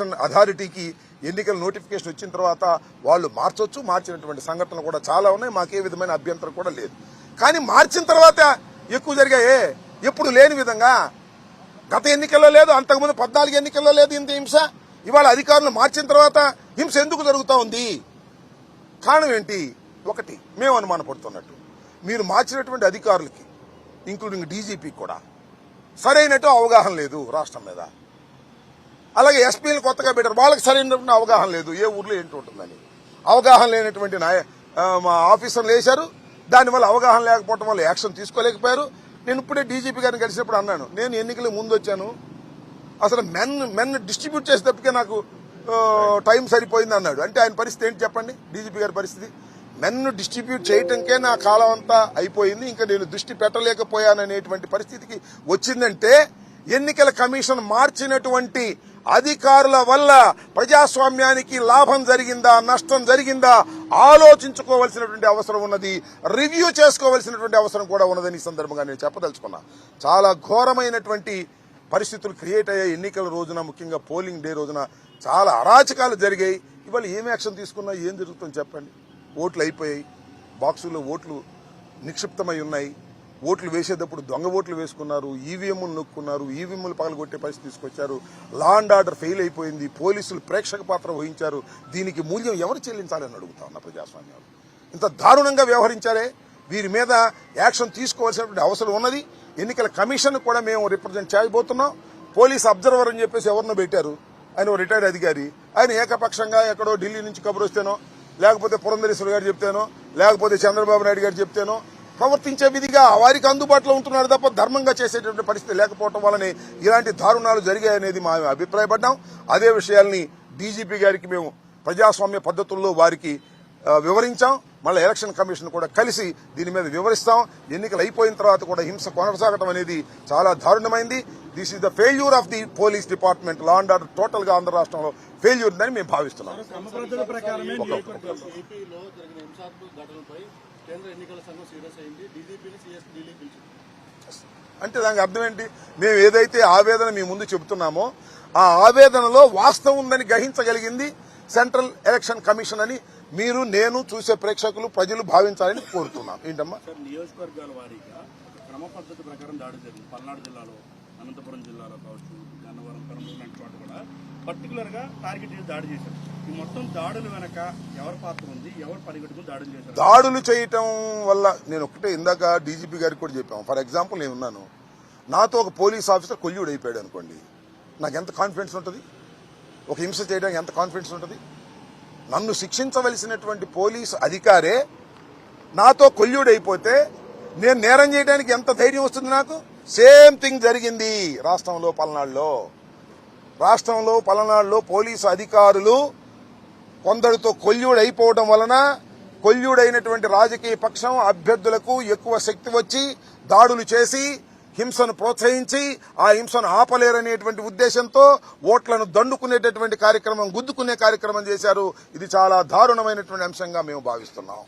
అథారిటీకి ఎన్నికల నోటిఫికేషన్ వచ్చిన తర్వాత వాళ్ళు మార్చొచ్చు, మార్చినటువంటి సంఘటనలు కూడా చాలా ఉన్నాయి. మాకే విధమైన అభ్యంతరం కూడా లేదు. కానీ మార్చిన తర్వాత ఎక్కువ జరిగాయే, ఎప్పుడు లేని విధంగా. గత ఎన్నికల్లో లేదు, అంతకుముందు 14 ఎన్నికల్లో లేదు ఇంత హింస. ఇవాళ అధికారులు మార్చిన తర్వాత హింస ఎందుకు జరుగుతూ ఉంది? కారణం ఏంటి? ఒకటి, మేము అనుమానపడుతున్నట్టు మీరు మార్చినటువంటి అధికారులకి, ఇంక్లూడింగ్ డీజీపీకి కూడా సరైనట్టు అవగాహన లేదు రాష్ట్రం మీద. అలాగే ఎస్పీలు కొత్తగా పెట్టారు, వాళ్ళకి సరైనటువంటి అవగాహన లేదు, ఏ ఊర్లో ఏంటి ఉంటుందని. అవగాహన లేనటువంటి మా ఆఫీసర్లు వేశారు. దానివల్ల అవగాహన లేకపోవడం వల్ల యాక్షన్ తీసుకోలేకపోయారు. నేను ఇప్పుడే డీజీపీ గారిని కలిసినప్పుడు అన్నాను, నేను ఎన్నికలకు ముందు వచ్చాను, అసలు మెన్ డిస్ట్రిబ్యూట్ చేసేటప్పటికే నాకు టైం సరిపోయింది అన్నాడు. అంటే ఆయన పరిస్థితి ఏంటి చెప్పండి? డీజీపీ గారి పరిస్థితి, మెన్ డిస్ట్రిబ్యూట్ చేయటంకే నా కాలం అంతా అయిపోయింది, ఇంకా నేను దృష్టి పెట్టలేకపోయాననేటువంటి పరిస్థితికి వచ్చిందంటే ఎన్నికల కమిషన్ మార్చినటువంటి అధికారుల వల్ల ప్రజాస్వామ్యానికి లాభం జరిగిందా, నష్టం జరిగిందా ఆలోచించుకోవాల్సినటువంటి అవసరం ఉన్నది, రివ్యూ చేసుకోవాల్సినటువంటి అవసరం కూడా ఉన్నదని ఈ సందర్భంగా నేను చెప్పదలుచుకున్నా. చాలా ఘోరమైనటువంటి పరిస్థితులు క్రియేట్ అయ్యాయి ఎన్నికల రోజున, ముఖ్యంగా పోలింగ్ డే రోజున చాలా అరాచకాలు జరిగాయి. ఇవాళ ఏం యాక్షన్ తీసుకున్నా ఏం జరుగుతుందని చెప్పండి? ఓట్లు అయిపోయాయి, బాక్సుల్లో ఓట్లు నిక్షిప్తమై ఉన్నాయి, ఓట్లు వేసేటప్పుడు దొంగ ఓట్లు వేసుకున్నారు, ఈవీఎంలు నొక్కున్నారు, ఈవీఎంలు పగలగొట్టే పరిస్థితి తీసుకొచ్చారు, లా అండ్ ఆర్డర్ ఫెయిల్ అయిపోయింది, పోలీసులు ప్రేక్షక పాత్ర వహించారు. దీనికి మూల్యం ఎవరు చెల్లించాలని అడుగుతా ఉన్నా ప్రజాస్వామ్యాలు. ఇంత దారుణంగా వ్యవహరించారే, వీరి మీద యాక్షన్ తీసుకోవాల్సినటువంటి అవసరం ఉన్నది. ఎన్నికల కమిషన్ కూడా మేము రిప్రజెంట్ చేయబోతున్నాం. పోలీస్ అబ్జర్వర్ అని చెప్పేసి ఎవరినో పెట్టారు, ఆయన రిటైర్డ్ అధికారి. ఆయన ఏకపక్షంగా ఎక్కడో ఢిల్లీ నుంచి కబురు వస్తేనో, లేకపోతే పురంధరేశ్వర గారు చెప్తేనో, లేకపోతే చంద్రబాబు నాయుడు గారు చెప్తేనో ప్రవర్తించే విధిగా వారికి అందుబాటులో ఉంటున్నారు తప్ప ధర్మంగా చేసేటువంటి పరిస్థితి లేకపోవడం వల్లనే ఇలాంటి దారుణాలు జరిగాయనేది మా అభిప్రాయపడ్డాం. అదే విషయాల్ని డీజీపీ గారికి మేము ప్రజాస్వామ్య పద్ధతుల్లో వారికి వివరించాం. మళ్ళీ ఎలక్షన్ కమిషన్ కూడా కలిసి దీని మీద వివరిస్తాం. ఎన్నికలు అయిపోయిన తర్వాత కూడా హింస కొనసాగడం అనేది చాలా దారుణమైంది. This is the failure of the police department. Law and order total గా ఆంధ్ర రాష్ట్రంలో ఫెయిల్యూర్ ఉందని మేము భావిస్తున్నాం. అంటే దానికి అర్థం ఏంటి? మేము ఏదైతే ఆవేదన మీ ముందు చెబుతున్నామో ఆ ఆవేదనలో వాస్తవం ఉందని గ్రహించగలిగింది సెంట్రల్ ఎలక్షన్ కమిషన్ అని మీరు, నేను, చూసే ప్రేక్షకులు, ప్రజలు భావించాలని కోరుతున్నాం. ఏంటమ్మా? నియోజకవర్గాల వారీగా క్రమ పద్ధతి ప్రకారం దాడి జరిగింది. పల్నాడు జిల్లాలో, అనంతపురం జిల్లాలో కావచ్చు, గన్నవరం, కర్నూలు లాంటి చోట కూడా పర్టికులర్ గా టార్గెట్ చేసి దాడి చేశారు. ఈ మొత్తం దాడుల వెనక ఎవరి పాత్ర ఉంది, ఎవరు పరిగెట్టుకుని దాడులు చేశారు? దాడులు చేయటం వల్ల నేను ఒకటే ఇందాక డీజీపీ గారికి కూడా చెప్పాము. ఫర్ ఎగ్జాంపుల్ నేను ఉన్నాను, నాతో ఒక పోలీస్ ఆఫీసర్ కొల్యూడు అయిపోయాడు అనుకోండి, నాకు ఎంత కాన్ఫిడెన్స్ ఉంటుంది? ఒక హింస చేయడానికి ఎంత కాన్ఫిడెన్స్ ఉంటుంది? నన్ను శిక్షించవలసినటువంటి పోలీసు అధికారే నాతో కొల్యూడు అయిపోతే నేను నేరం చేయడానికి ఎంత ధైర్యం వస్తుంది నాకు? సేమ్ థింగ్ జరిగింది రాష్ట్రంలో పల్నాడులో పోలీసు అధికారులు కొందరితో కొల్యూడు అయిపోవడం వలన కొల్యూడైనటువంటి రాజకీయ పక్షం అభ్యర్థులకు ఎక్కువ శక్తి వచ్చి దాడులు చేసి హింసను ప్రోత్సహించి ఆ హింసను ఆపలేరనేటువంటి ఉద్దేశంతో ఓట్లను దండుకునేటటువంటి కార్యక్రమం, గుద్దుకునే కార్యక్రమం చేశారు. ఇది చాలా దారుణమైనటువంటి అంశంగా మేము భావిస్తున్నాం.